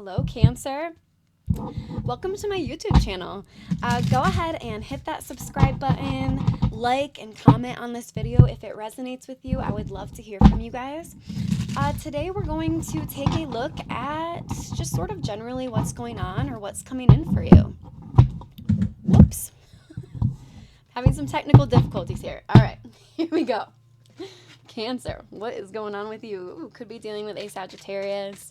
Hello, Cancer. Welcome to my YouTube channel. Go ahead and hit that subscribe button, like, and comment on this video if it resonates with you. I would love to hear from you guys. Today we're going to take a look at just sort of generally what's going on or what's coming in for you. Whoops. Having some technical difficulties here. All right, here we go. Cancer, what is going on with you? Ooh, could be dealing with a Sagittarius.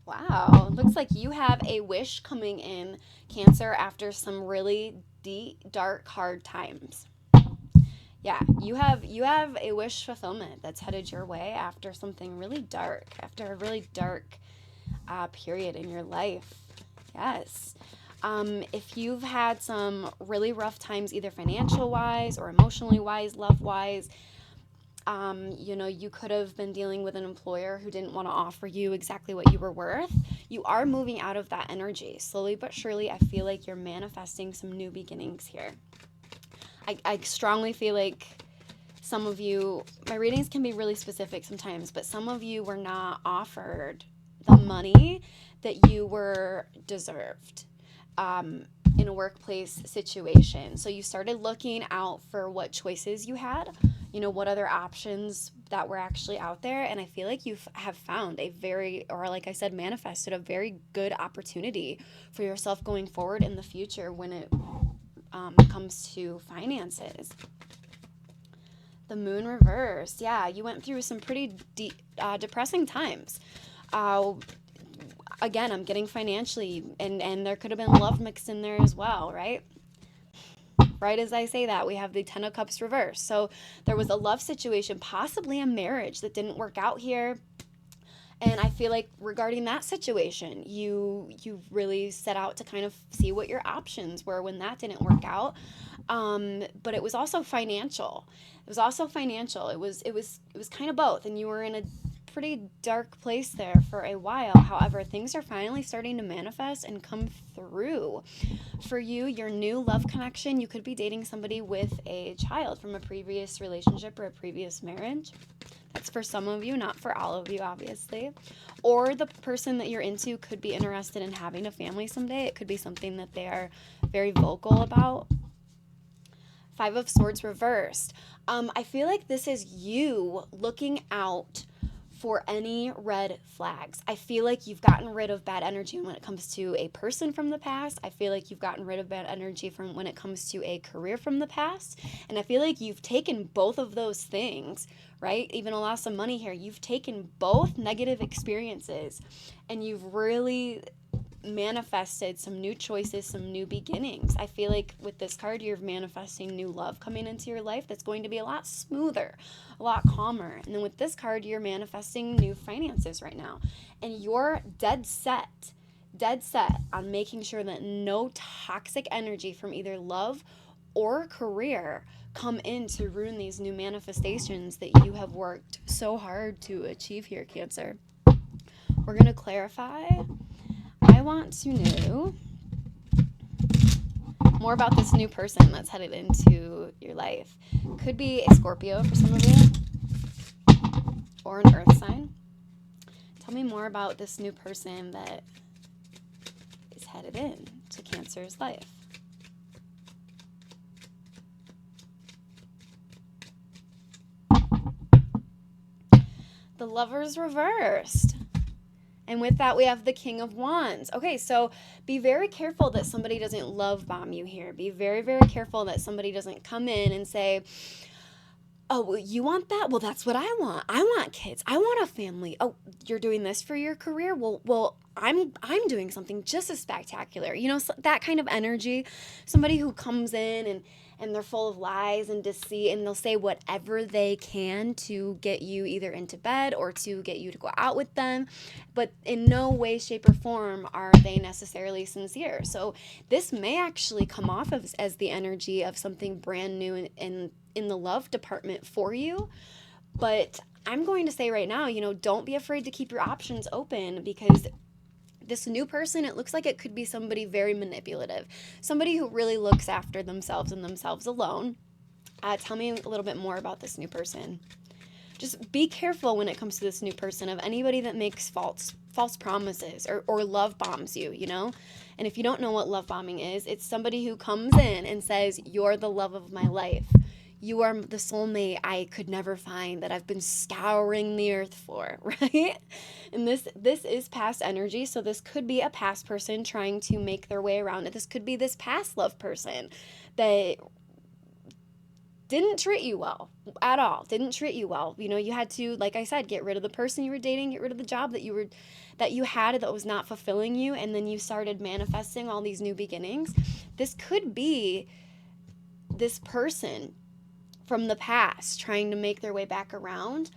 Wow, looks like you have a wish coming in, Cancer, after some really deep, dark, hard times. Yeah, you have a wish fulfillment that's headed your way after something really dark, after a really dark period in your life. Yes. If you've had some really rough times, either financial wise or emotionally wise, love wise, you could have been dealing with an employer who didn't want to offer you exactly what you were worth. You are moving out of that energy. Slowly but surely, I feel like you're manifesting some new beginnings here. I strongly feel like some of you, my readings can be really specific sometimes, but some of you were not offered the money that you were deserved. In a workplace situation. So you started looking out for what choices you had, what other options that were actually out there. And I feel like you have found like I said, manifested a very good opportunity for yourself going forward in the future when it comes to finances. The moon reversed. Yeah, you went through some pretty depressing times. Again, I'm getting financially, and there could have been love mixed in there as well, right? Right as I say that, we have the Ten of Cups reversed. So there was a love situation, possibly a marriage that didn't work out here. And I feel like regarding that situation, you really set out to kind of see what your options were when that didn't work out. But it was also financial. It was kind of both, and you were in a pretty dark place there for a while. However, things are finally starting to manifest and come through. For you, your new love connection, you could be dating somebody with a child from a previous relationship or a previous marriage. That's for some of you, not for all of you, obviously. Or the person that you're into could be interested in having a family someday. It could be something that they are very vocal about. Five of Swords reversed. I feel like this is you looking out for any red flags. I feel like you've gotten rid of bad energy when it comes to a person from the past. I feel like you've gotten rid of bad energy from when it comes to a career from the past. And I feel like you've taken both of those things, right? Even a loss of money here. You've taken both negative experiences and you've really manifested some new choices, some new beginnings. I feel like with this card, you're manifesting new love coming into your life that's going to be a lot smoother, a lot calmer. And then with this card, you're manifesting new finances right now. And you're dead set on making sure that no toxic energy from either love or career come in to ruin these new manifestations that you have worked so hard to achieve here, Cancer. We're going to clarify. I want to know more about this new person that's headed into your life. Could be a Scorpio for some of you, or an earth sign. Tell me more about this new person that is headed in to Cancer's life. The Lovers reversed. And with that, we have the King of Wands. Okay, so be very careful that somebody doesn't love bomb you here. Be very, very careful that somebody doesn't come in and say, oh, well, you want that? Well, that's what I want. I want kids. I want a family. Oh, you're doing this for your career? Well, I'm doing something just as spectacular. That kind of energy. Somebody who comes in and they're full of lies and deceit, and they'll say whatever they can to get you either into bed or to get you to go out with them, but in no way, shape, or form are they necessarily sincere. So this may actually come off as the energy of something brand new in the love department for you. But I'm going to say right now, don't be afraid to keep your options open, because this new person, it looks like it could be somebody very manipulative, somebody who really looks after themselves and themselves alone. Tell me a little bit more about this new person. just be careful when it comes to this new person of anybody that makes false promises or love bombs you, you know? And if you don't know what love bombing is, it's somebody who comes in and says, "You're the love of my life. You are the soulmate I could never find, that I've been scouring the earth for," right? And this is past energy, so this could be a past person trying to make their way around it. This could be this past love person that didn't treat you well at all. Didn't treat you well. You know, you had to, like I said, get rid of the person you were dating, get rid of the job that you had that was not fulfilling you, and then you started manifesting all these new beginnings. This could be this person from the past trying to make their way back around,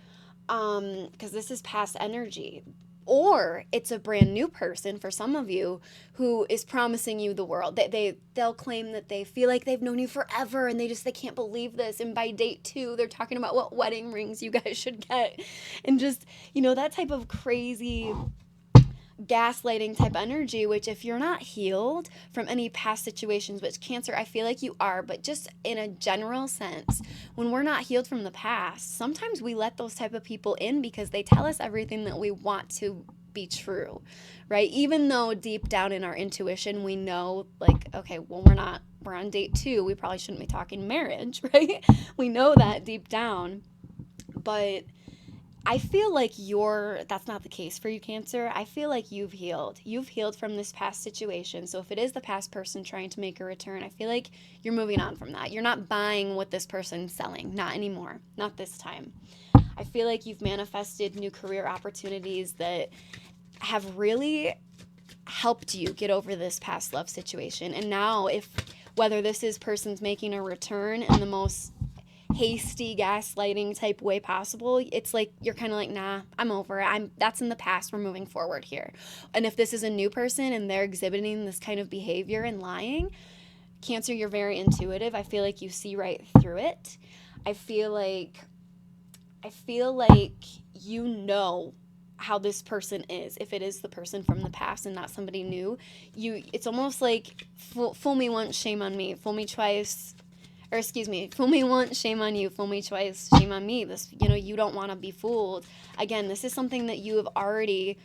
because this is past energy. Or it's a brand new person for some of you who is promising you the world. They'll claim that they feel like they've known you forever and they can't believe this. And by date 2, they're talking about what wedding rings you guys should get. And just, you know, that type of crazy gaslighting type energy, which if you're not healed from any past situations, which Cancer, I feel like you are, but just in a general sense, when we're not healed from the past, sometimes we let those type of people in because they tell us everything that we want to be true, right? Even though deep down in our intuition, we know, like, okay, well, we're on date 2, we probably shouldn't be talking marriage, right? We know that deep down, but I feel like that's not the case for you, Cancer. I feel like you've healed. You've healed from this past situation. So if it is the past person trying to make a return, I feel like you're moving on from that. You're not buying what this person's selling. Not anymore. Not this time. I feel like you've manifested new career opportunities that have really helped you get over this past love situation. And now whether this is person's making a return in the most hasty gaslighting type way possible, it's like you're kind of like, nah, I'm over it. That's in the past. We're moving forward here. And if this is a new person and they're exhibiting this kind of behavior and lying, Cancer, you're very intuitive. I feel like you see right through it. I feel like you know how this person is. If it is the person from the past and not somebody new, it's almost like fool me once, shame on me. Fool me twice. Or excuse me, fool me once, shame on you. Fool me twice, shame on me. This, you know, you don't want to be fooled. Again, this is something that you have already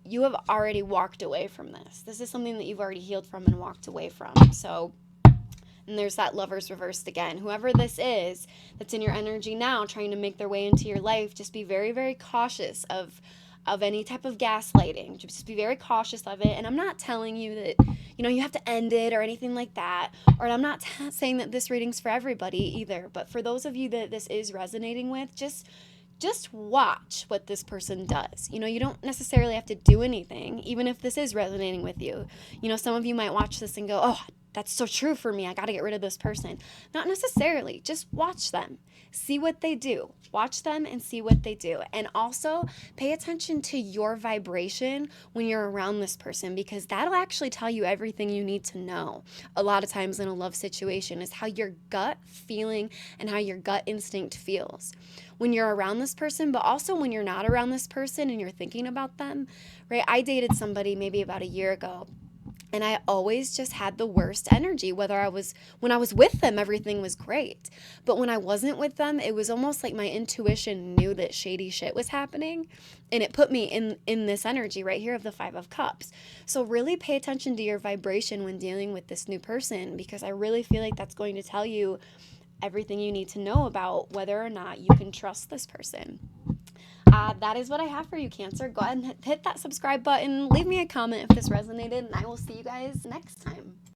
walked away from this. This is something that you've already healed from and walked away from. So, and there's that Lovers reversed again. Whoever this is that's in your energy now trying to make their way into your life, just be very, very cautious of any type of gaslighting. Just be very cautious of it. And I'm not telling you that, you know, you have to end it or anything like that. Or I'm not saying that this reading's for everybody either. But for those of you that this is resonating with, just watch what this person does. You know, you don't necessarily have to do anything, even if this is resonating with you. You know, some of you might watch this and go, oh, that's so true for me. I got to get rid of this person. Not necessarily. Just watch them. See what they do. Watch them and see what they do. And also pay attention to your vibration when you're around this person, because that'll actually tell you everything you need to know. A lot of times in a love situation is how your gut feeling and how your gut instinct feels when you're around this person, but also when you're not around this person and you're thinking about them, right? I dated somebody maybe about a year ago, and I always just had the worst energy. When I was with them, everything was great. But when I wasn't with them, it was almost like my intuition knew that shady shit was happening. And it put me in this energy right here of the 5 of Cups. So really pay attention to your vibration when dealing with this new person, because I really feel like that's going to tell you everything you need to know about whether or not you can trust this person. That is what I have for you, Cancer. Go ahead and hit that subscribe button. Leave me a comment if this resonated, and I will see you guys next time.